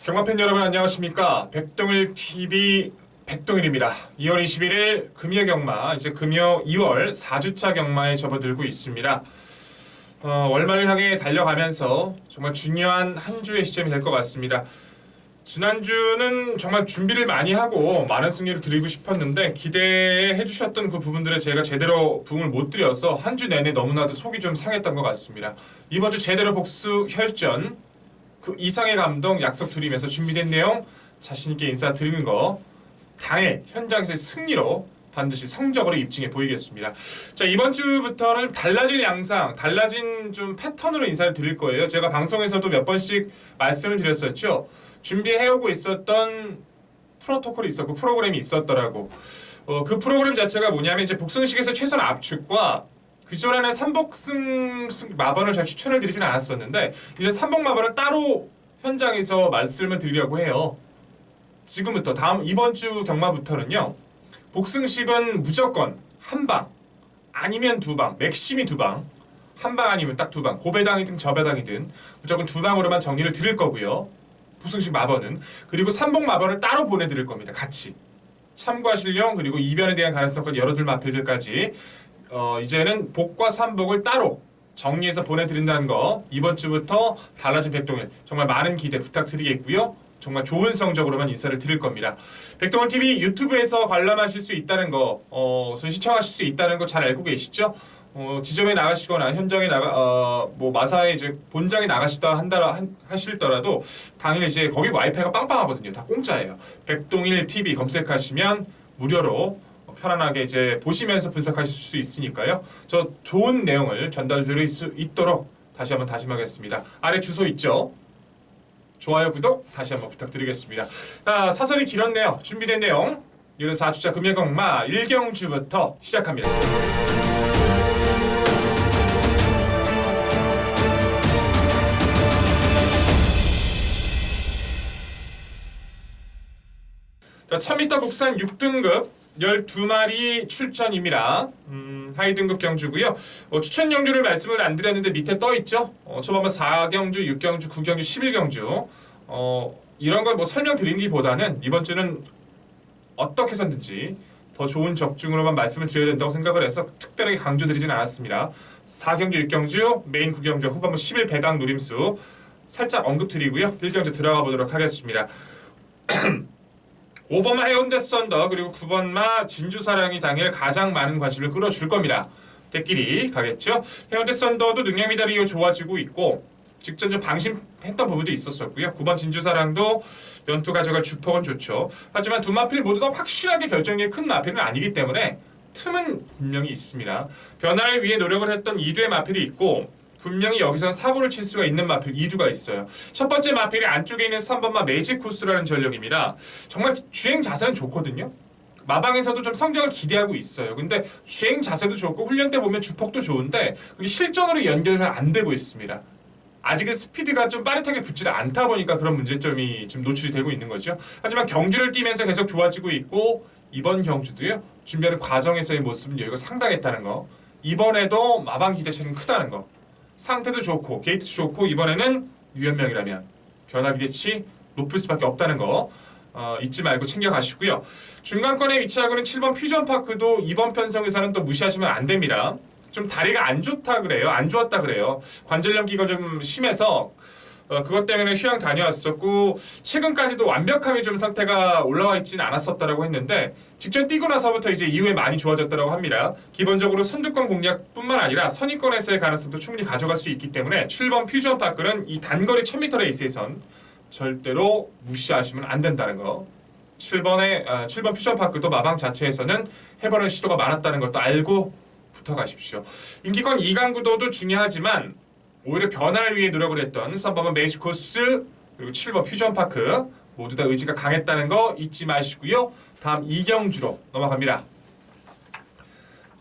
경마팬 여러분 안녕하십니까? 백동일TV 백동일입니다. 2월 21일 금요 경마, 이제 금요 2월 4주차 경마에 접어들고 있습니다. 월말을 향해 달려가면서 정말 중요한 한 주의 시점이 될 것 같습니다. 지난주는 정말 준비를 많이 하고 많은 승리를 드리고 싶었는데 기대해 주셨던 그 부분들에 제가 제대로 부응을 못 드려서 한 주 내내 너무나도 속이 좀 상했던 것 같습니다. 이번 주 제대로 복수 혈전, 그 이상의 감동 약속 드리면서 준비된 내용 자신있게 인사드리는 거 당일 현장에서의 승리로 반드시 성적으로 입증해 보이겠습니다. 자, 이번 주부터는 달라질 양상, 달라진 좀 패턴으로 인사를 드릴 거예요. 제가 방송에서도 몇 번씩 말씀을 드렸었죠. 준비해오고 있었던 프로토콜이 있었고 프로그램이 있었더라고. 그 프로그램 자체가 뭐냐면 이제 복승식에서 최선 압축과 그전에는 삼복승 마번을 잘 추천을 드리진 않았었는데 이제 삼복 마번을 따로 현장에서 말씀을 드리려고 해요. 지금부터 이번 주 경마부터는요. 복승식은 무조건 한 방 아니면 두 방, 맥심이 두 방, 한 방 아니면 딱 두 방, 고배당이든 저배당이든 무조건 두 방으로만 정리를 드릴 거고요. 복승식 마번은. 그리고 삼복 마번을 따로 보내드릴 겁니다. 같이. 참고하실령 그리고 이변에 대한 가능성까지 열어둘 마필들까지 이제는 복과 삼복을 따로 정리해서 보내드린다는 거 이번 주부터 달라진 백동일 정말 많은 기대 부탁드리겠고요. 정말 좋은 성적으로만 인사를 드릴 겁니다. 백동일TV 유튜브에서 관람하실 수 있다는 거, 시청하실 수 있다는 거 잘 알고 계시죠? 지점에 나가시거나 현장에 마사에 이제 본장에 나가시다 하실더라도 당일 이제 거기 와이파이가 빵빵하거든요. 다 공짜예요. 백동일TV 검색하시면 무료로 편안하게 이제 보시면서 분석하실 수 있으니까요. 저 좋은 내용을 전달드릴 수 있도록 다시 한번 다짐하겠습니다. 아래 주소 있죠? 좋아요, 구독 다시 한번 부탁드리겠습니다. 자, 사설이 길었네요. 준비된 내용 1월 4주차 금요경마 1경주부터 시작합니다. 자, 1000m 국산 6등급 12마리 출전입니다. 하위 등급 경주고요. 추천 경주를 말씀을 안 드렸는데 밑에 떠 있죠. 초반번 4경주, 6경주, 9경주, 11경주. 이런 걸 뭐 설명드리기보다는 이번 주는 어떻게 해서든지 더 좋은 적중으로만 말씀을 드려야 된다고 생각을 해서 특별하게 강조드리진 않았습니다. 4경주, 6경주, 메인 9경주, 후반부 11배당 노림수 살짝 언급드리고요. 1경주 들어가 보도록 하겠습니다. 5번마 해운대 썬더 그리고 9번마 진주사랑이 당일 가장 많은 관심을 끌어줄 겁니다. 대끼리 가겠죠. 해운대 썬더도 능력미달이 좋아지고 있고 직전 좀 방심했던 부분도 있었었고요. 9번 진주사랑도 연투 가져갈 주폭은 좋죠. 하지만 두 마필 모두 다 확실하게 결정력이 큰 마필은 아니기 때문에 틈은 분명히 있습니다. 변화를 위해 노력을 했던 2두의 마필이 있고 분명히 여기서 사고를 칠 수가 있는 마필 2두가 있어요. 첫 번째 마필이 안쪽에 있는 3번마 매직 코스라는 전력입니다. 정말 주행 자세는 좋거든요. 마방에서도 좀 성적을 기대하고 있어요. 근데 주행 자세도 좋고 훈련 때 보면 주폭도 좋은데 그게 실전으로 연결이 잘 안 되고 있습니다. 아직은 스피드가 좀 빠릿하게 붙지 않다 보니까 그런 문제점이 좀 노출이 되고 있는 거죠. 하지만 경주를 뛰면서 계속 좋아지고 있고 이번 경주도요. 준비하는 과정에서의 모습은 여기가 상당했다는 거. 이번에도 마방 기대치는 크다는 거. 상태도 좋고 게이트도 좋고 이번에는 유연명이라면 변화 기대치 높을 수밖에 없다는 거 잊지 말고 챙겨가시고요. 중간권에 위치하고 있는 7번 퓨전파크도 이번 편성에서는 또 무시하시면 안 됩니다. 좀 다리가 안 좋다 그래요. 안 좋았다 그래요. 관절 연기가 좀 심해서 그것 때문에 휴양 다녀왔었고 최근까지도 완벽하게 좀 상태가 올라와 있지는 않았었다라고 했는데 직전 뛰고 나서부터 이제 이후에 많이 좋아졌다라고 합니다. 기본적으로 선두권 공략뿐만 아니라 선의권에서의 가능성도 충분히 가져갈 수 있기 때문에 7번 퓨전파크는 이 단거리 1000m 레이스에선 절대로 무시하시면 안 된다는 거. 7번 퓨전파크도 마방 자체에서는 해보는 시도가 많았다는 것도 알고 붙어가십시오. 인기권 2강 구도도 중요하지만 오히려 변화를 위해 노력을 했던 3번은 매직 코스 그리고 7번 퓨전파크 모두 다 의지가 강했다는 거 잊지 마시고요. 다음 2경주로 넘어갑니다.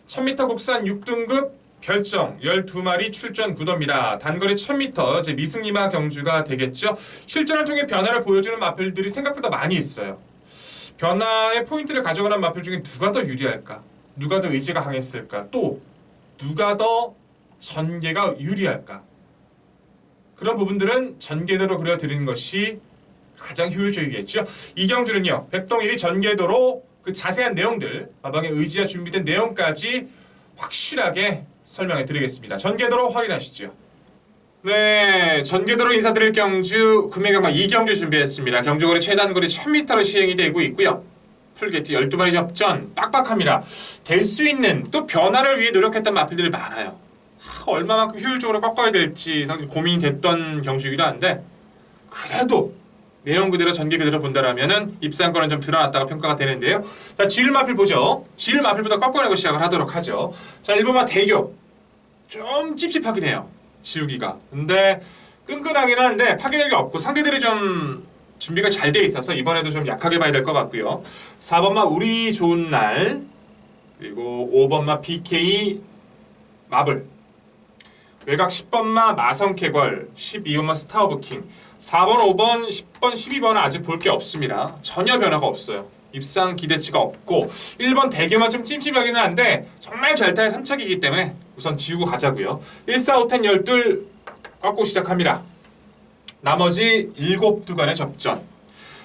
1000m 국산 6등급 결정 12마리 출전 구도입니다. 단거리 1000m 이제 미승리마 경주가 되겠죠. 실전을 통해 변화를 보여주는 마필들이 생각보다 많이 있어요. 변화의 포인트를 가져가는 마필 중에 누가 더 유리할까? 누가 더 의지가 강했을까? 또 누가 더 전개가 유리할까? 그런 부분들은 전개대로 그려드리는 것이 가장 효율적이겠죠. 이 경주는요, 백동일이 전개도로 그 자세한 내용들, 마방의 의지와 준비된 내용까지 확실하게 설명해 드리겠습니다. 전개도로 확인하시죠. 네, 전개도로 인사드릴 경주 금요경마 2경주 준비했습니다. 경주거리 최단거리 1000m로 시행이 되고 있고요. 풀게이트 12마리 접전 빡빡합니다. 될 수 있는 또 변화를 위해 노력했던 마필들이 많아요. 얼마만큼 효율적으로 꺾어야 될지 상당히 고민이 됐던 경주이기도 한데, 그래도 내용 그대로 전개 그대로 본다라면은 입상권은 좀 드러났다가 평가가 되는데요. 자, 지율 마필 보죠. 지율 마필부터 꺾어내고 시작을 하도록 하죠. 자, 1번마 대교 좀 찝찝하긴 해요, 지우기가. 근데 끈끈하긴 한데 파괴력이 없고 상대들이 좀 준비가 잘 돼 있어서 이번에도 좀 약하게 봐야 될 것 같고요. 4번마 우리 좋은 날, 그리고 5번마 BK 마블, 외곽 10번마 마성캐걸, 12번마 스타 오브 킹, 4번, 5번, 10번, 12번은 아직 볼 게 없습니다. 전혀 변화가 없어요. 입상 기대치가 없고 1번 대교만 좀 찜찜하기는 한데 정말 잘 타야 3착이기 때문에 우선 지우고 가자고요. 1, 4, 5, 10, 12 꺾고 시작합니다. 나머지 7두간의 접전.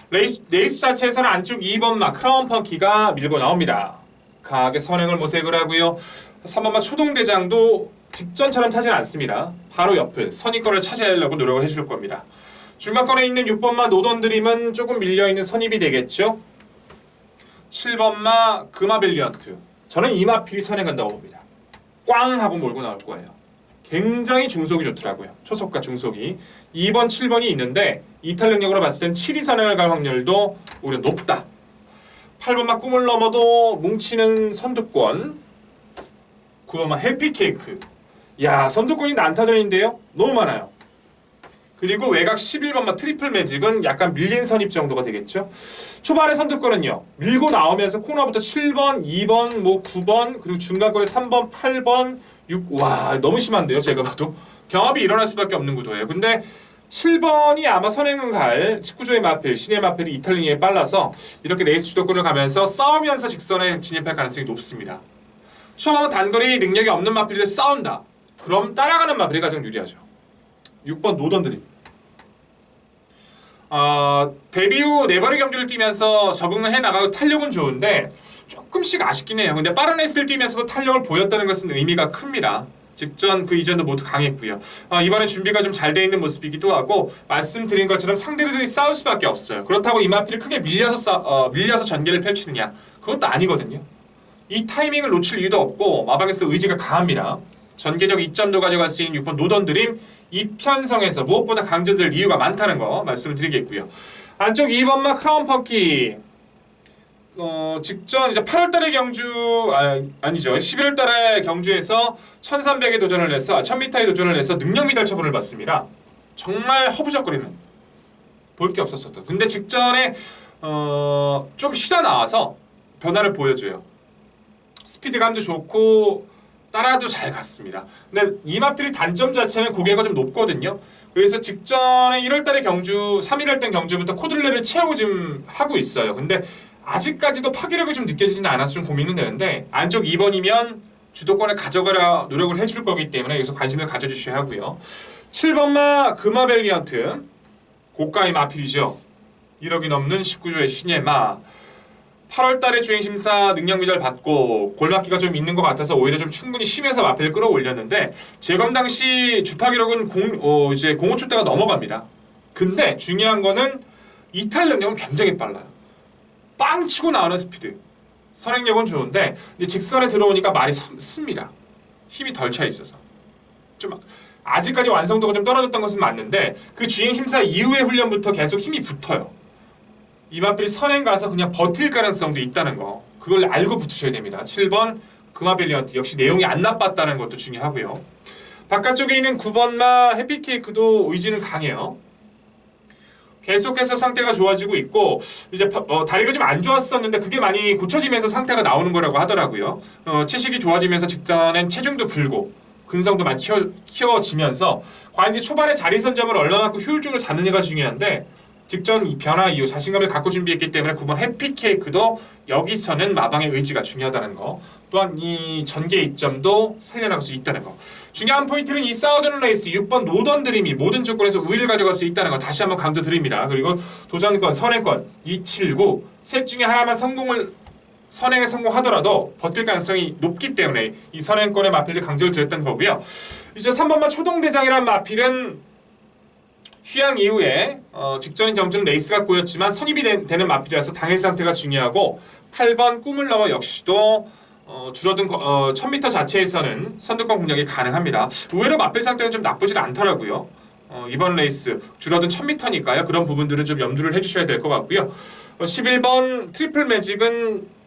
레이스 자체에서는 안쪽 2번마 크라운 펑키가 밀고 나옵니다. 강하게 선행을 모색을 하고요. 3번마 초동대장도 직전처럼 타진 않습니다. 바로 옆을 선입권을 차지하려고 노력을 해줄 겁니다. 중간권에 있는 6번마 노던드림은 조금 밀려있는 선입이 되겠죠. 7번마 금화밸리언트, 저는 이 마필이 선행한다고 봅니다. 꽝 하고 몰고 나올 거예요. 굉장히 중속이 좋더라고요. 초속과 중속이. 2번, 7번이 있는데 이탈 능력으로 봤을 땐 7이 선행을 갈 확률도 오히려 높다. 8번마 꿈을 넘어도 뭉치는 선두권, 9번마 해피케이크. 야, 선두권이 난타전인데요? 너무 많아요. 그리고 외곽 11번마 트리플 매직은 약간 밀린 선입 정도가 되겠죠. 초반의 선두권은요, 밀고 나오면서 코너부터 7번, 2번, 9번, 그리고 중간권에 3번, 8번, 6, 와, 너무 심한데요, 제가 봐도. 경합이 일어날 수밖에 없는 구도예요. 근데 7번이 아마 선행을 갈 19조의 마필, 신의 마필이 이탈리아에 빨라서 이렇게 레이스 주도권을 가면서 싸우면서 직선에 진입할 가능성이 높습니다. 초반 단거리 능력이 없는 마필이 싸운다. 그럼 따라가는 마필이 가장 유리하죠. 6번 노던드림. 데뷔 후 네번의 경주를 뛰면서 적응을 해나가고 탄력은 좋은데 조금씩 아쉽긴 해요. 근데 빠른 레이스를 뛰면서도 탄력을 보였다는 것은 의미가 큽니다. 직전 그 이전도 모두 강했고요. 이번에 준비가 좀 잘 돼 있는 모습이기도 하고, 말씀드린 것처럼 상대들이 싸울 수밖에 없어요. 그렇다고 이마필이 크게 밀려서 전개를 펼치느냐, 그것도 아니거든요. 이 타이밍을 놓칠 이유도 없고 마방에서도 의지가 강합니다. 전개적 이점도 가져갈 수 있는 6번 노던드림, 이 편성에서 무엇보다 강조될 이유가 많다는 거 말씀을 드리겠고요. 안쪽 2번마 크라운 펑키, 직전 이제 8월달에 경주 아니죠, 11월달에 경주에서 1300에 도전을 해서 1000m에 도전을 해서 능력 미달 처분을 받습니다. 정말 허부적거리는, 볼 게 없었었던. 근데 직전에 좀 쉬다 나와서 변화를 보여줘요. 스피드감도 좋고 따라도 잘 갔습니다. 근데 이마필의 단점 자체는 고개가 좀 높거든요. 그래서 직전에 1월달에 경주, 3일할 땐 경주부터 코들레를 채우고 지금 하고 있어요. 근데 아직까지도 파괴력이 좀 느껴지진 않아서 좀 고민은 되는데, 안쪽 2번이면 주도권을 가져가려 노력을 해줄 거기 때문에 여기서 관심을 가져주셔야 하고요. 7번마 금화밸리언트, 고가의 마필이죠. 1억이 넘는 19조의 신의 마. 8월달에 주행심사 능력 미달 받고 골맞기가 좀 있는 것 같아서 오히려 좀 충분히 심해서 마필을 끌어올렸는데, 재검 당시 주파 기록은 05초대가 넘어갑니다. 근데 중요한 거는 이탈 능력은 굉장히 빨라요. 빵 치고 나오는 스피드. 선행력은 좋은데 이제 직선에 들어오니까 말이 씁니다. 힘이 덜 차 있어서. 좀 아직까지 완성도가 좀 떨어졌던 것은 맞는데 그 주행심사 이후의 훈련부터 계속 힘이 붙어요. 이마필이 선행 가서 그냥 버틸 가능성도 있다는 거, 그걸 알고 붙으셔야 됩니다. 7번 금화밸리언트 역시 내용이 안 나빴다는 것도 중요하고요. 바깥쪽에 있는 9번마 해피케이크도 의지는 강해요. 계속해서 상태가 좋아지고 있고, 이제 다리가 좀 안 좋았었는데 그게 많이 고쳐지면서 상태가 나오는 거라고 하더라고요. 체식이 좋아지면서 직전엔 체중도 불고 근성도 많이 키워지면서, 과연 이제 초반에 자리 선점을 얼마만큼 효율적으로 잡느냐가 중요한데, 직전 이 변화 이후 자신감을 갖고 준비했기 때문에 9번 해피케이크도 여기서는 마방의 의지가 중요하다는 거 또한 이 전개 이점도 살려나갈 수 있다는 거. 중요한 포인트는 이 사우더른 레이스 6번 노던 드림이 모든 조건에서 우위를 가져갈 수 있다는 거 다시 한번 강조드립니다. 그리고 도전권, 선행권 279 셋 중에 하나만 선행에 성공하더라도 버틸 가능성이 높기 때문에 이 선행권의 마필을 강조를 드렸던 거고요. 이제 3번마 초동대장이란 마필은 휴양 이후에 직전 경주는 레이스가 꼬였지만 선입이 되는 마필이라서 당일 상태가 중요하고 8번 꿈을 넘어 역시도 줄어든 1000m 자체에서는 선두권 공략이 가능합니다. 의외로 마필 상태는 좀 나쁘질 않더라고요. 이번 레이스 줄어든 1000m니까요. 그런 부분들은 좀 염두를 해주셔야 될 것 같고요. 11번 트리플 매직은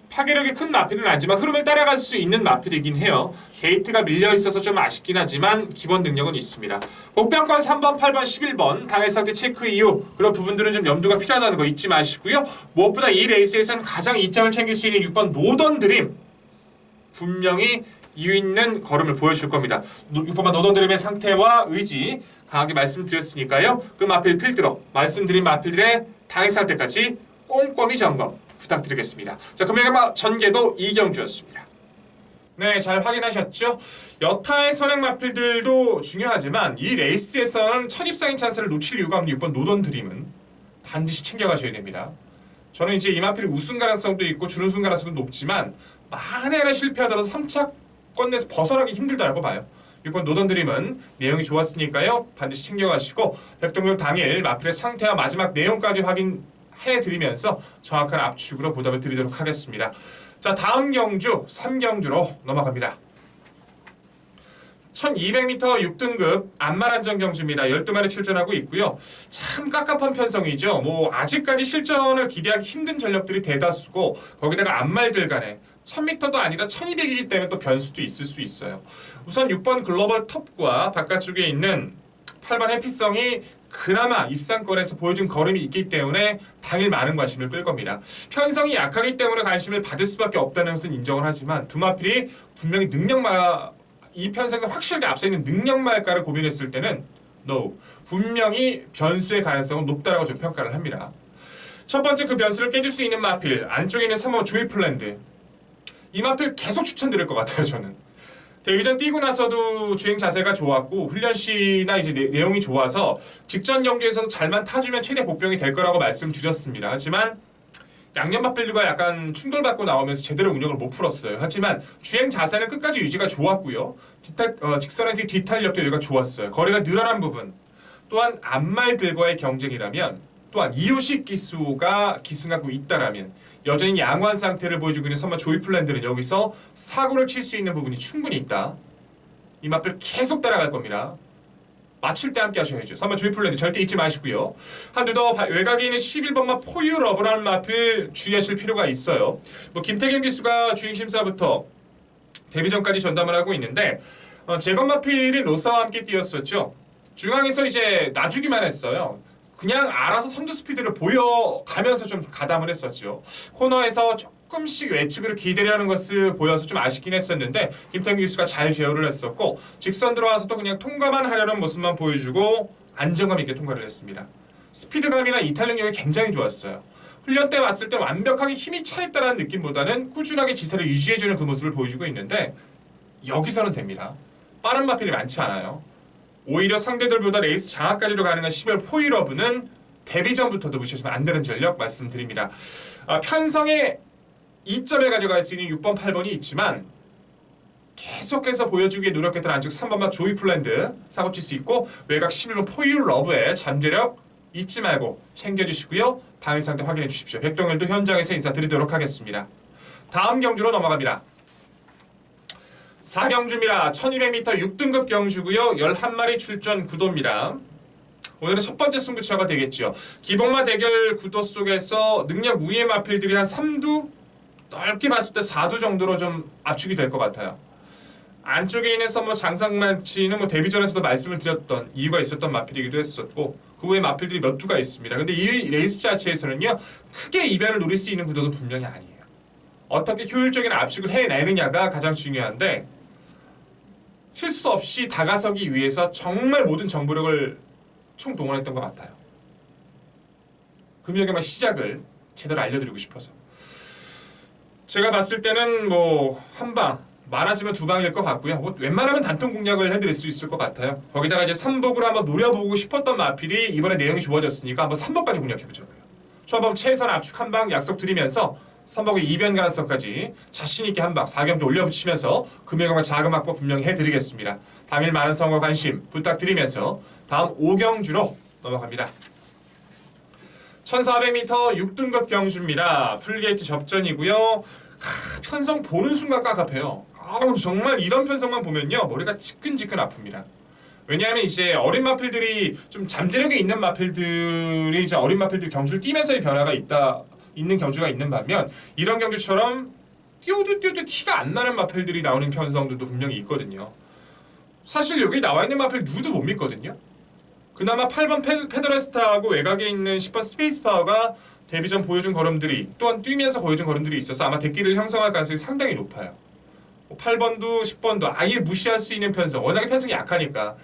파괴력이 큰 마필은 아니지만 흐름을 따라갈 수 있는 마필이긴 해요. 게이트가 밀려 있어서 좀 아쉽긴 하지만 기본 능력은 있습니다. 복병권 3번, 8번, 11번 당일 상태 체크 이후 그런 부분들은 좀 염두가 필요하다는 거 잊지 마시고요. 무엇보다 이 레이스에서는 가장 이점을 챙길 수 있는 6번 노던 드림 분명히 이유 있는 걸음을 보여줄 겁니다. 6번만 노던 드림의 상태와 의지 강하게 말씀드렸으니까요. 그 마필 필드로 말씀드린 마필들의 당일 상태까지 꼼꼼히 점검 부탁드리겠습니다. 자, 금요일 전개도 이경주였습니다. 네, 잘 확인하셨죠? 여타의 선행 마필들도 중요하지만 이 레이스에서는 첫 입상인 찬스를 놓칠 이유가 없는 6번 노던 드림은 반드시 챙겨가셔야 됩니다. 저는 이제 이 마필이 우승 가능성도 있고 준우승 가능성도 높지만 만약에 실패하더라도 3차권 내에서 벗어나기 힘들다고 봐요. 6번 노던 드림은 내용이 좋았으니까요. 반드시 챙겨가시고 백동률 당일 마필의 상태와 마지막 내용까지 해드리면서 정확한 압축으로 보답을 드리도록 하겠습니다. 자, 다음 경주 3경주로 넘어갑니다. 1200m 6등급 안마란전 경주입니다. 12마리 출전하고 있고요. 참 깝깝한 편성이죠. 아직까지 실전을 기대하기 힘든 전력들이 대다수고 거기다가 안말들 간에 1000m도 아니라 1200이기 때문에 또 변수도 있을 수 있어요. 우선 6번 글로벌 톱과 바깥쪽에 있는 8번 해피성이 그나마 입상권에서 보여준 걸음이 있기 때문에 당일 많은 관심을 끌 겁니다. 편성이 약하기 때문에 관심을 받을 수밖에 없다는 것은 인정을 하지만 두 마필이 분명히 이 편성에서 확실하게 앞서 있는 능력말가를 고민했을 때는 no, 분명히 변수의 가능성은 높다라고 좀 평가를 합니다. 첫 번째 그 변수를 깨줄 수 있는 마필 안쪽에 있는 3번 조이플랜드 이 마필 계속 추천드릴 것 같아요. 저는 데뷔전 뛰고 나서도 주행 자세가 좋았고 훈련 시나 이제 내용이 좋아서 직전 경기에서도 잘만 타주면 최대 복병이 될 거라고 말씀드렸습니다. 하지만 양념 마필들과 약간 충돌받고 나오면서 제대로 운영을 못 풀었어요. 하지만 주행 자세는 끝까지 유지가 좋았고요. 직선에서의 뒤탄력도 여기가 좋았어요. 거리가 늘어난 부분 또한 앞말들과의 경쟁이라면 또한 이호식 기수가 기승하고 있다라면 여전히 양호한 상태를 보여주고 있는 선만 조이플랜드는 여기서 사고를 칠 수 있는 부분이 충분히 있다. 이 마필 계속 따라갈 겁니다. 맞출 때 함께 하셔야죠. 선만 조이플랜드 절대 잊지 마시고요. 한두 더 외곽에 있는 11번만 포유러브라는 마필 주의하실 필요가 있어요. 김태경 기수가 주행심사부터 데뷔전까지 전담을 하고 있는데 재건 마필이 로사와 함께 뛰었었죠. 중앙에서 이제 놔주기만 했어요. 그냥 알아서 선두 스피드를 보여가면서 좀 가담을 했었죠. 코너에서 조금씩 외측으로 기대려는 것을 보여서 좀 아쉽긴 했었는데 김태경 기수가 잘 제어를 했었고 직선 들어와서 또 그냥 통과만 하려는 모습만 보여주고 안정감 있게 통과를 했습니다. 스피드감이나 이탈 능력이 굉장히 좋았어요. 훈련 때 봤을 때 완벽하게 힘이 차있다는 느낌보다는 꾸준하게 지세를 유지해주는 그 모습을 보여주고 있는데 여기서는 됩니다. 빠른 마필이 많지 않아요. 오히려 상대들보다 레이스 장악까지도 가능한 11 포이러브는 데뷔 전부터도 무시하시면 안 되는 전력 말씀드립니다. 편성에 2점을 가져갈 수 있는 6번, 8번이 있지만 계속해서 보여주기에 노력했던 안쪽 3번만 조이플랜드 사고칠 수 있고 외곽 11번 포유러브의 잠재력 잊지 말고 챙겨주시고요. 당일 상태 확인해 주십시오. 백동일도 현장에서 인사드리도록 하겠습니다. 다음 경주로 넘어갑니다. 4경주입니다. 1200m 6등급 경주고요. 11마리 출전 구도입니다. 오늘은 첫 번째 승부처가 되겠죠. 기복마 대결 구도 속에서 능력 우위의 마필들이 한 3두 넓게 봤을 때 4두 정도로 좀 압축이 될 것 같아요. 안쪽에 있는 선모 장상만치는 데뷔전에서도 말씀을 드렸던 이유가 있었던 마필이기도 했었고 그 외에 마필들이 몇 두가 있습니다. 근데 이 레이스 자체에서는요 크게 이변을 노릴 수 있는 구도는 분명히 아니에요. 어떻게 효율적인 압축을 해내느냐가 가장 중요한데 실수 없이 다가서기 위해서 정말 모든 정보력을 총동원했던 것 같아요. 금요일에만 시작을 제대로 알려드리고 싶어서. 제가 봤을 때는 뭐 한방 많아지면 두 방일 것 같고요. 뭐 웬만하면 단통 공략을 해드릴 수 있을 것 같아요. 거기다가 이제 3복으로 한번 노려보고 싶었던 마필이 이번에 내용이 좋아졌으니까 한번 3복까지 공략해보자고요. 초밥 최선 압축 한방 약속드리면서 3복의 이변 가능성까지 자신있게 한방 4경주 올려붙이면서 금요일과 자금 확보 분명히 해드리겠습니다. 당일 많은 성과 관심 부탁드리면서 다음 5경주로 넘어갑니다. 1400m 6등급 경주입니다. 풀게이트 접전이고요. 편성 보는 순간 깝깝해요. 정말 이런 편성만 보면요 머리가 지끈지끈 아픕니다. 왜냐하면 이제 어린 마필들이 좀 잠재력이 있는 마필들이 이제 어린 마필들 경주를 뛰면서의 변화가 있는 경주가 있는 반면 이런 경주처럼 뛰어도 티가 안 나는 마필들이 나오는 편성들도 분명히 있거든요. 사실 여기 나와 있는 마필 누구도 못 믿거든요. 그나마 8번 페더러스타하고 외곽에 있는 10번 스페이스파워가 데뷔 전 보여준 걸음들이 또한 뛰면서 보여준 걸음들이 있어서 아마 데끼를 형성할 가능성이 상당히 높아요. 8번도 10번도 아예 무시할 수 있는 편성, 워낙에 편성이 약하니까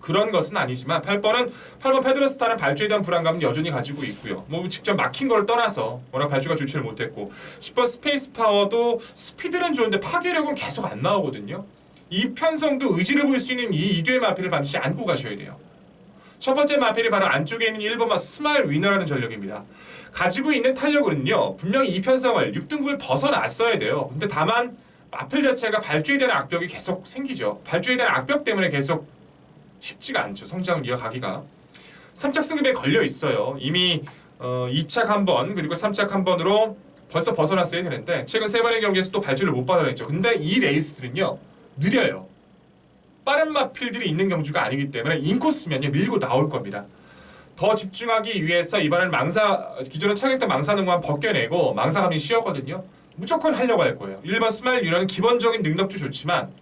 그런 것은 아니지만 8번 페드러스타는 발주에 대한 불안감은 여전히 가지고 있고요. 뭐 직접 막힌 걸 떠나서 워낙 발주가 조치를 못했고 10번 스페이스 파워도 스피드는 좋은데 파괴력은 계속 안 나오거든요. 이 편성도 의지를 보일 수 있는 이 2교의 마필을 반드시 안고 가셔야 돼요. 첫 번째 마필이 바로 안쪽에 있는 1번마 스마일 위너라는 전력입니다. 가지고 있는 탄력은요 분명히 이 편성을 6등급을 벗어났어야 돼요. 근데 다만 마필 자체가 발주에 대한 악벽이 계속 생기죠. 발주에 대한 악벽 때문에 계속 쉽지가 않죠. 성장을 이어가기가. 3착 승급에 걸려 있어요. 이미 2착 한 번 그리고 3착 한 번으로 벌써 벗어났어야 되는데 최근 3번의 경기에서 또 발주를 못 받아냈죠. 근데 이 레이스는요 느려요. 빠른 마필들이 있는 경주가 아니기 때문에 인코스면요 밀고 나올 겁니다. 더 집중하기 위해서 이번엔 기존에 착용했던 망사능만 벗겨내고 망사감이 쉬었거든요. 무조건 하려고 할 거예요. 1번 스마일 유라는 기본적인 능력도 좋지만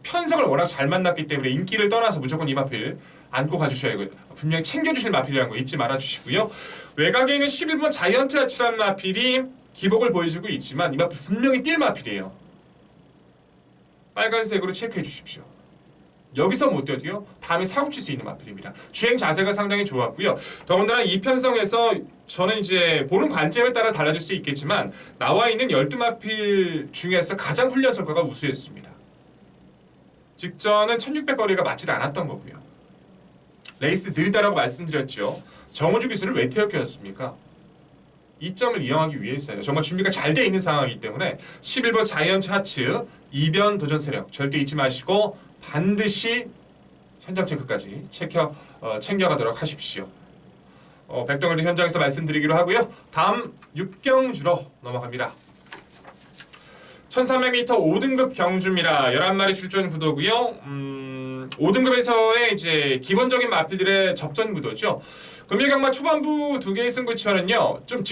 편성을 워낙 잘 만났기 때문에 인기를 떠나서 무조건 이 마필 안고 가주셔야고요. 분명히 챙겨주실 마필이라는 거 잊지 말아주시고요. 외곽에 있는 11번 자이언트 아치라는 마필이 기복을 보여주고 있지만 이 마필 분명히 뛸 마필이에요. 빨간색으로 체크해 주십시오. 여기서 못 뛰어도요 다음에 사고 칠 수 있는 마필입니다. 주행 자세가 상당히 좋았고요. 더군다나 이 편성에서 저는 이제 보는 관점에 따라 달라질 수 있겠지만 나와 있는 12마필 중에서 가장 훈련 성과가 우수했습니다. 직전은 1600거리가 맞지 않았던 거고요. 레이스 느리다라고 말씀드렸죠. 정우주 기술을 왜 태웠겠습니까? 이 점을 이용하기 위해서요. 정말 준비가 잘 돼 있는 상황이기 때문에 11번 자이언트 하츠 이변 도전 세력 절대 잊지 마시고 반드시 현장 체크까지 챙겨가도록 하십시오. 백동일도 현장에서 말씀드리기로 하고요. 다음 6경주로 넘어갑니다. 1300m 5등급 경주입니다. 11마리 출전 구도고요. 5등급에서의 이제 기본적인 마필들의 접전 구도죠. 금요경마 초반부 두 개의 승부처는요. 좀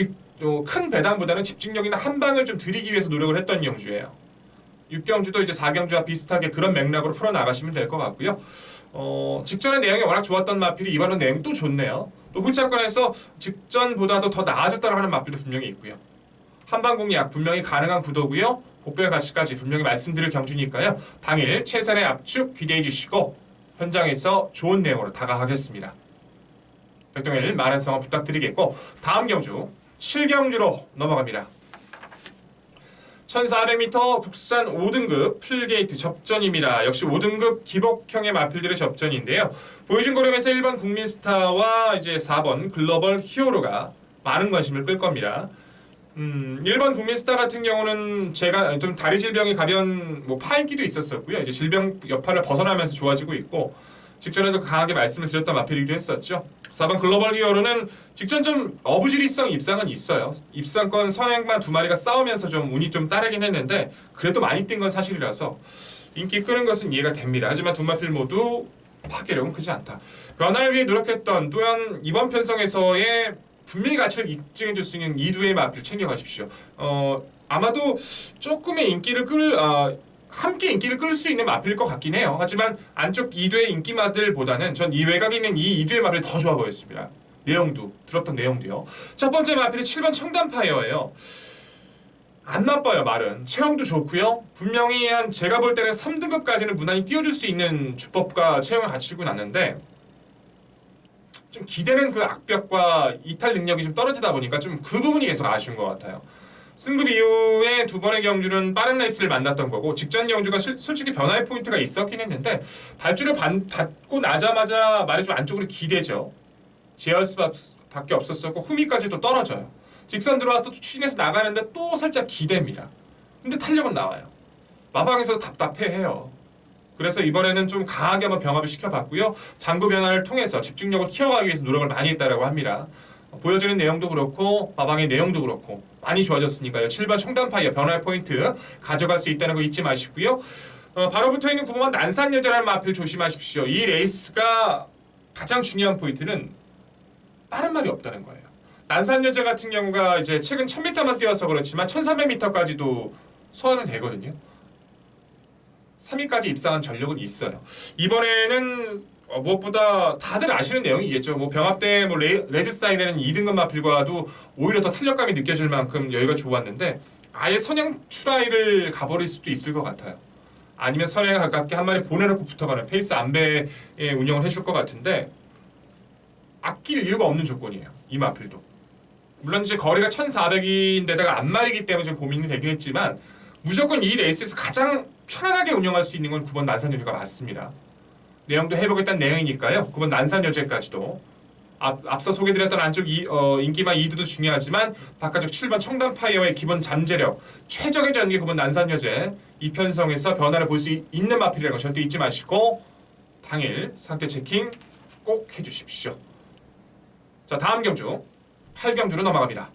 큰 배당보다는 집중력이나 한 방을 좀 드리기 위해서 노력을 했던 경주예요. 6경주도 이제 4경주와 비슷하게 그런 맥락으로 풀어나가시면 될 것 같고요. 직전의 내용이 워낙 좋았던 마필이 이번은 내용이 또 좋네요. 또 후차권에서 직전보다도 더 나아졌다고 하는 마필도 분명히 있고요. 한방 공략 분명히 가능한 구도고요. 복별 가치까지 분명히 말씀드릴 경주니까요. 당일 최선의 압축 기대해 주시고 현장에서 좋은 내용으로 다가가겠습니다. 백동일 많은 성원 부탁드리겠고 다음 경주 7경주로 넘어갑니다. 1400m 국산 5등급 풀게이트 접전입니다. 역시 5등급 기복형의 마필들의 접전인데요. 보여준 걸음에서 1번 국민스타와 이제 4번 글로벌 히어로가 많은 관심을 끌 겁니다. 1번 국민스타 같은 경우는 제가 좀 다리 질병이 가벼운 파인기도 있었었고요. 이제 질병 여파를 벗어나면서 좋아지고 있고 직전에도 강하게 말씀을 드렸던 마필이기도 했었죠. 4번 글로벌 히어로는 직전 좀 어부지리성 입상은 있어요. 입상권 선행만 2마리가 싸우면서 좀 운이 좀 따르긴 했는데 그래도 많이 뛴 건 사실이라서 인기 끄는 것은 이해가 됩니다. 하지만 두 마필 모두 파괴력은 크지 않다. 변화를 위해 노력했던 또한 이번 편성에서의 분명히 가치를 입증해 줄 수 있는 이 두의 마필 챙겨가십시오. 아마도 조금의 함께 인기를 끌 수 있는 마필일 것 같긴 해요. 하지만 안쪽 2두의 인기마들보다는 전 이 외곽에 있는 이 2두의 마필이 더 좋아 보였습니다. 내용도 들었던 내용도요. 첫 번째 마필이 7번 청단파이어예요. 안 나빠요. 말은 체형도 좋고요. 분명히 제가 볼 때는 3등급까지는 무난히 띄워줄 수 있는 주법과 체형을 갖추고 났는데 좀 기대는 그 악벽과 이탈 능력이 좀 떨어지다 보니까 좀 그 부분이 계속 아쉬운 것 같아요. 승급 이후에 두 번의 경주는 빠른 레이스를 만났던 거고 직전 경주가 솔직히 변화의 포인트가 있었긴 했는데 발주를 받고 나자마자 말이 좀 안쪽으로 기대죠. 제어할 수밖에 없었었고 후미까지도 떨어져요. 직선 들어와서 추진해서 나가는데 또 살짝 기대입니다. 근데 탄력은 나와요. 마방에서 답답해해요. 그래서 이번에는 좀 강하게 한번 병합을 시켜봤고요. 장구 변화를 통해서 집중력을 키워가기 위해서 노력을 많이 했다라고 합니다. 보여주는 내용도 그렇고 마방의 내용도 그렇고 많이 좋아졌으니까요. 7번 청단 파이어 변화의 포인트 가져갈 수 있다는 거 잊지 마시고요. 바로 붙어있는 9번 난산여자라는 마필 조심하십시오. 이 레이스가 가장 중요한 포인트는 빠른 말이 없다는 거예요. 난산여자 같은 경우가 이제 최근 1000m만 뛰어서 그렇지만 1300m까지도 소화는 되거든요. 3위까지 입상한 전력은 있어요. 이번에는 무엇보다 다들 아시는 내용이겠죠. 뭐 병합대 뭐 레드 사인에는 2등급 마필과도 오히려 더 탄력감이 느껴질 만큼 여유가 좋았는데 아예 선행 추라이를 가버릴 수도 있을 것 같아요. 아니면 선행에 가깝게 한 마리 보내놓고 붙어가는 페이스 안배의 운영을 해줄 것 같은데 아낄 이유가 없는 조건이에요. 이 마필도. 물론 이제 거리가 1400인데다가 안말이기 때문에 좀 고민이 되긴 했지만 무조건 이 레이스에서 가장 편안하게 운영할 수 있는 건 9번 난산여제가 맞습니다. 내용도 해보겠다는 내용이니까요. 9번 난산여제까지도 앞서 소개드렸던 안쪽 인기마 2두도 중요하지만 바깥쪽 7번 청단파이어의 기본 잠재력 최적의 전개 9번 난산여제 이편성에서 변화를 볼 수 있는 마필이라는 거 절대 잊지 마시고 당일 상태 체킹 꼭 해주십시오. 자, 다음 경주 8경주로 넘어갑니다.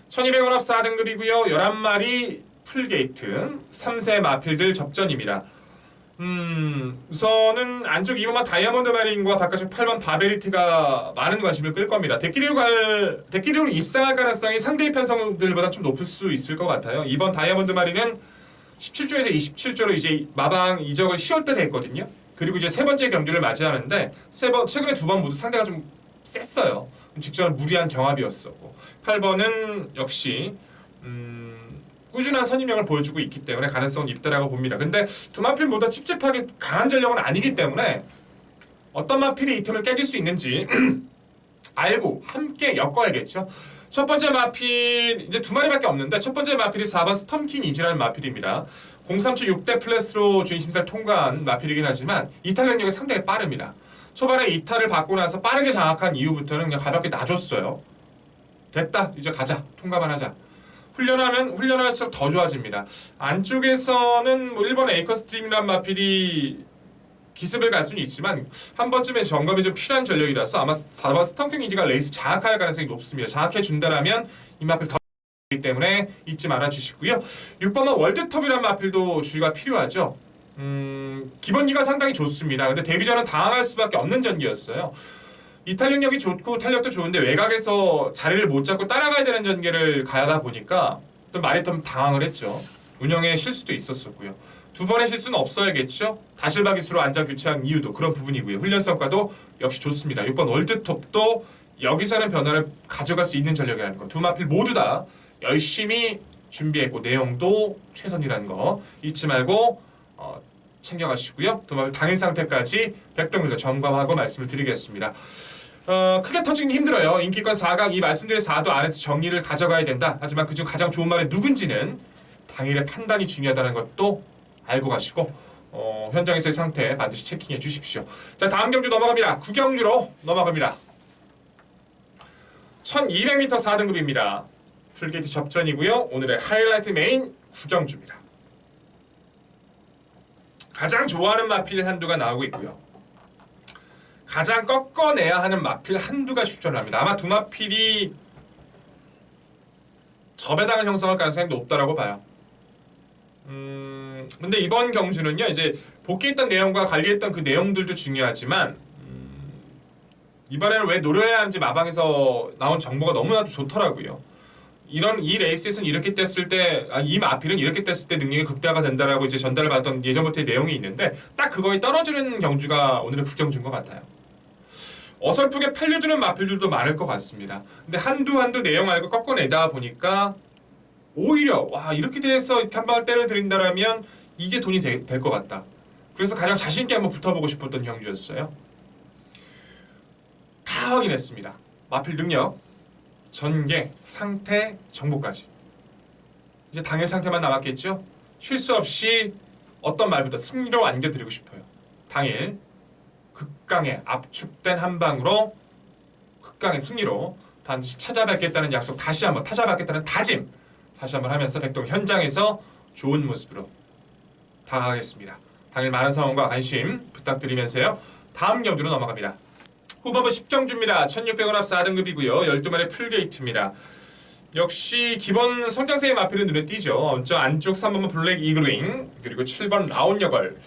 1200원 합 4등급이고요. 11마리 풀게이트 3세 마필들 접전입니다. 우선은 안쪽 2번마 다이아몬드 마린과 바깥쪽 8번 바베리트가 많은 관심을 끌 겁니다. 대끼리로 입상할 가능성이 상대의 편성들보다 좀 높을 수 있을 것 같아요. 2번 다이아몬드 마린은 17조에서 27조로 이제 마방 이적을 10월달에 했거든요. 그리고 이제 세 번째 경주를 맞이하는데 최근에 두 번 모두 상대가 좀 셌어요. 직전 무리한 경합이었었고 8번은 역시 꾸준한 선임력을 보여주고 있기 때문에 가능성은 있다라고 봅니다. 근데 두 마필 모두 찝찝하게 강한 전력은 아니기 때문에 어떤 마필이 이 틈을 깨질 수 있는지 알고 함께 엮어야겠죠. 첫 번째 마필 이제 두 마리밖에 없는데 첫 번째 마필이 4번 스톰킨 이지라는 마필입니다. 037 6대 플러스로 주인심사를 통과한 마필이긴 하지만 이탈 능력이 상당히 빠릅니다. 초반에 이탈을 받고 나서 빠르게 장악한 이후부터는 그냥 가볍게 놔줬어요. 됐다 이제 가자 통과만 하자. 훈련할수록 더 좋아집니다. 안쪽에서는 뭐 1번 에이커스트림이란 마필이 기습을 갈 수는 있지만 한 번쯤에 점검이 좀 필요한 전력이라서 아마 4번 스톰킹 이지가 레이스 장악할 가능성이 높습니다. 장악해 준다라면 이 마필 더 있기 때문에 잊지 말아 주시고요. 6번은 월드톱이란 마필도 주의가 필요하죠. 기본기가 상당히 좋습니다. 근데 데뷔전은 당황할 수밖에 없는 전기였어요. 이탈 능력이 좋고 탄력도 좋은데 외곽에서 자리를 못 잡고 따라가야 되는 전개를 가야다 보니까 또 말이 좀 당황을 했죠. 운영에 실수도 있었었고요. 두 번의 실수는 없어야겠죠. 다실바기수로 안장 교체한 이유도 그런 부분이고요. 훈련 성과도 역시 좋습니다. 6번 월드톱도 여기서는 변화를 가져갈 수 있는 전력이라는 거. 두 마필 모두 다 열심히 준비했고 내용도 최선이라는 거 잊지 말고 챙겨가시고요. 두 마필 당일 상태까지 백동일도 점검하고 말씀을 드리겠습니다. 크게 터지긴 힘들어요. 인기권 4강 이 말씀드린 4도 안에서 정리를 가져가야 된다. 하지만 그중 가장 좋은 말이 누군지는 당일의 판단이 중요하다는 것도 알고 가시고 현장에서의 상태 반드시 체킹해 주십시오. 자, 다음 경주 넘어갑니다. 9경주로 넘어갑니다. 1200m 4등급입니다. 풀게이트 접전이고요. 오늘의 하이라이트 메인 9경주입니다. 가장 좋아하는 마필 한두가 나오고 있고요. 가장 꺾어내야 하는 마필 한두가 출전을 합니다. 아마 두 마필이 접배당을 형성할 가능성이 높다라고 봐요. 근데 이번 경주는요, 이제 복귀했던 내용과 관리했던 그 내용들도 중요하지만, 이번에는 왜 노려야 하는지 마방에서 나온 정보가 너무나도 좋더라고요. 이 레이스에서는 이렇게 뗐을 때, 이 마필은 이렇게 뗐을 때 능력이 극대화가 된다라고 이제 전달을 받던 예전부터의 내용이 있는데, 딱 그거에 떨어지는 경주가 오늘의 9경주인 것 같아요. 어설프게 팔려주는 마필들도 많을 것 같습니다. 근데 한두 내용 알고 꺾어내다 보니까, 오히려 와 이렇게 돼서 이렇게 한 방을 때려드린다라면 이게 돈이 될 것 같다. 그래서 가장 자신있게 한번 붙어보고 싶었던 경주였어요. 다 확인했습니다. 마필 능력 전개, 상태, 정보까지. 이제 당일 상태만 남았겠죠? 쉴 수 없이 어떤 말보다 승리로 안겨드리고 싶어요. 당일 극강의 압축된 한 방으로 극강의 승리로 반드시 찾아뵙겠다는 약속 다시 한번 찾아뵙겠다는 다짐 다시 한번 하면서 백동 현장에서 좋은 모습으로 다가가겠습니다. 당일 많은 성원과 관심 부탁드리면서요. 다음 경주로 넘어갑니다. 후반부 10경주입니다. 1600원 앞 4등급이고요. 12마리 풀게이트입니다. 역시 기본 성장세의 마필은 눈에 띄죠. 저 안쪽 3번은 블랙 이글윙 그리고 7번 라온여걸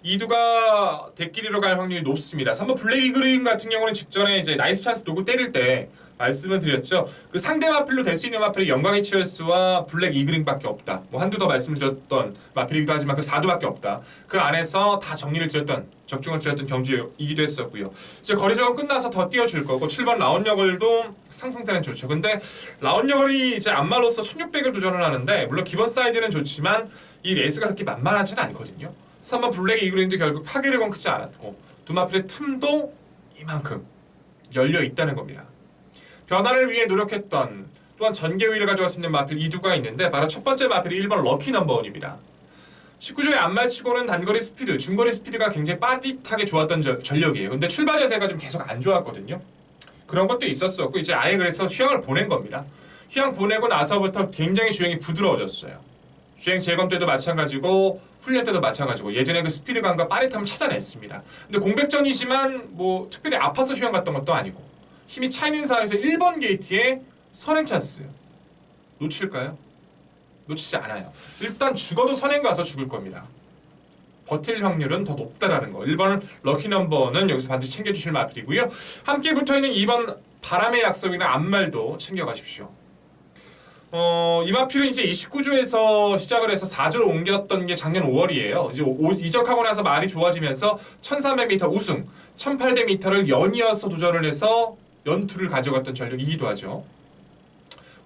이두가 대끼리로 갈 확률이 높습니다. 3번 블랙 이글윙 같은 경우는 직전에 이제 나이스 찬스 놓고 때릴 때 말씀을 드렸죠. 그 상대 마필로 될 수 있는 마필이 영광의 치얼스와 블랙 이글윙밖에 없다. 뭐 한두 더 말씀드렸던 마필이기도 하지만 그 4두밖에 없다. 그 안에서 다 정리를 드렸던 적중을 드렸던 경주이기도 했었고요. 이제 거리적은 끝나서 더 띄워줄 거고 7번 라온여걸도 상승세는 좋죠. 근데 라온여걸이 이제 안말로서 1600을 도전을 하는데 물론 기본 사이즈는 좋지만 이 레이스가 그렇게 만만하지는 않거든요. 3번 블랙 이글윙도 결국 파괴력은 크지 않았고 두 마필의 틈도 이만큼 열려 있다는 겁니다. 변화를 위해 노력했던 또한 전개 우위를 가져갈 수 있는 마필 이두가 있는데 바로 첫 번째 마필이 1번 럭키 넘버원입니다. 19조의 안말치고는 단거리 스피드, 중거리 스피드가 굉장히 빠릿하게 좋았던 전력이에요. 근데 출발 자세가 좀 계속 안 좋았거든요. 그런 것도 있었었고 이제 아예 그래서 휴양을 보낸 겁니다. 휴양 보내고 나서부터 굉장히 주행이 부드러워졌어요. 주행 재검 때도 마찬가지고 훈련 때도 마찬가지고 예전에 그 스피드감과 빠릿함을 찾아냈습니다. 근데 공백전이지만 뭐 특별히 아파서 휴양 갔던 것도 아니고 힘이 차이는 상황에서 1번 게이트에 선행 찬스 놓칠까요? 놓치지 않아요. 일단 죽어도 선행 가서 죽을 겁니다. 버틸 확률은 더 높다라는 거. 1번 럭키 넘버는 여기서 반드시 챙겨주실 마필이고요. 함께 붙어있는 2번 바람의 약속이나 앞말도 챙겨가십시오. 이 마필은 이제 29조에서 시작을 해서 4조로 옮겼던 게 작년 5월이에요. 이제 이적하고 나서 말이 좋아지면서 1300m 우승, 1800m를 연이어서 도전을 해서 연투를 가져갔던 전력이기도 하죠.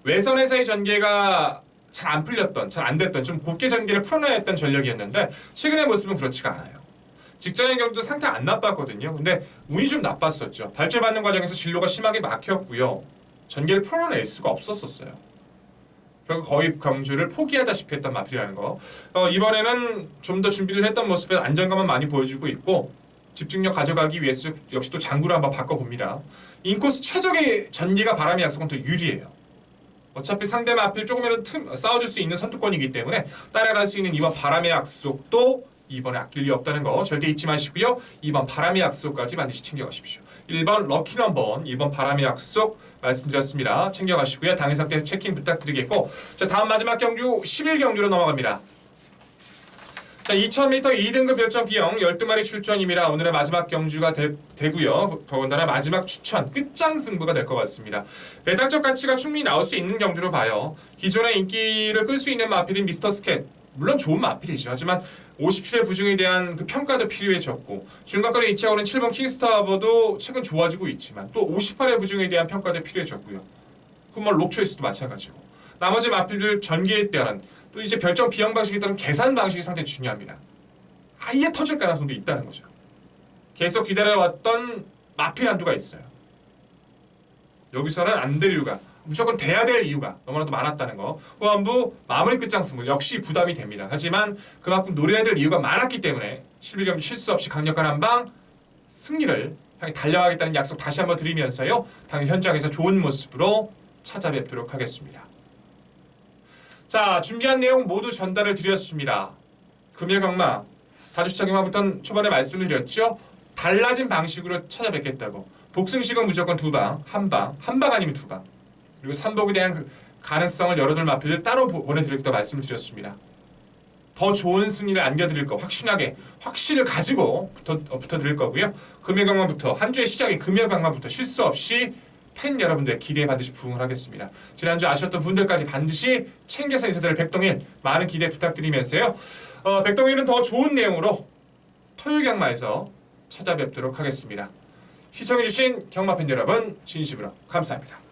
외선에서의 전개가 잘 안 풀렸던, 잘 안 됐던, 좀 곱게 전개를 풀어놔야 했던 전력이었는데 최근의 모습은 그렇지가 않아요. 직전의 경우도 상태 안 나빴거든요. 근데 운이 좀 나빴었죠. 발주받는 과정에서 진로가 심하게 막혔고요. 전개를 풀어낼 수가 없었어요. 결국 거의 경주를 포기하다시피 했던 마필이라는 거. 이번에는 좀 더 준비를 했던 모습에 안정감은 많이 보여주고 있고 집중력 가져가기 위해서 역시 또 장구를 한번 바꿔봅니다. 인코스 최적의 전개가 바람의 약속은 더 유리해요. 어차피 상대 마필 조금이라도 싸워줄 수 있는 선두권이기 때문에 따라갈 수 있는 이번 바람의 약속도 이번에 아낄 리 없다는 거 절대 잊지 마시고요. 2번 바람의 약속까지 반드시 챙겨가십시오. 1번 럭키 넘버, 2번 바람의 약속 말씀드렸습니다. 챙겨가시고요. 당일 상태 체킹 부탁드리겠고 자 다음 마지막 경주 11경주로 넘어갑니다. 자 2000m 2등급 별점 비용 12마리 출전입니다. 오늘의 마지막 경주가 되고요. 더군다나 마지막 추천 끝장 승부가 될 것 같습니다. 배당적 가치가 충분히 나올 수 있는 경주로 봐요. 기존의 인기를 끌 수 있는 마필인 미스터 스캣 물론 좋은 마필이죠. 하지만 57의 부중에 대한 그 평가도 필요해졌고 중간권에 위치하고 있는 7번 킹스타버도 최근 좋아지고 있지만 또 58의 부중에 대한 평가도 필요해졌고요. 후멀 록초이스도 마찬가지고 나머지 마필들 전개에 따른 또 이제 별점 비용 방식에 따른 계산 방식이 상당히 중요합니다. 아예 터질 가능성도 있다는 거죠. 계속 기다려왔던 마필 한두가 있어요. 여기서는 안 될 이유가 무조건 돼야 될 이유가 너무나도 많았다는 거. 후반부 마무리 끝장 승부 역시 부담이 됩니다. 하지만 그만큼 노려야 될 이유가 많았기 때문에 11경기 실수 없이 강력한 한방 승리를 향해 달려가겠다는 약속 다시 한번 드리면서요. 당일 현장에서 좋은 모습으로 찾아뵙도록 하겠습니다. 자, 준비한 내용 모두 전달을 드렸습니다. 금요경마 4주차 경마부터 초반에 말씀을 드렸죠. 달라진 방식으로 찾아뵙겠다고. 복승식은 무조건 2방, 한 방 아니면 2방. 그리고 3복에 대한 그 가능성을 열어둘 마필을 따로 보내드리겠다고 말씀을 드렸습니다. 더 좋은 승리를 안겨드릴 거 확실을 가지고 붙어드릴 거고요. 금요경마부터 한 주의 시작인 금요경마부터 실수 없이 팬 여러분들의 기대에 반드시 부응을 하겠습니다. 지난주 아쉬웠던 분들까지 반드시 챙겨서 인사드릴 백동일 많은 기대 부탁드리면서요. 백동일은 더 좋은 내용으로 토요일 경마에서 찾아뵙도록 하겠습니다. 시청해주신 경마팬 여러분 진심으로 감사합니다.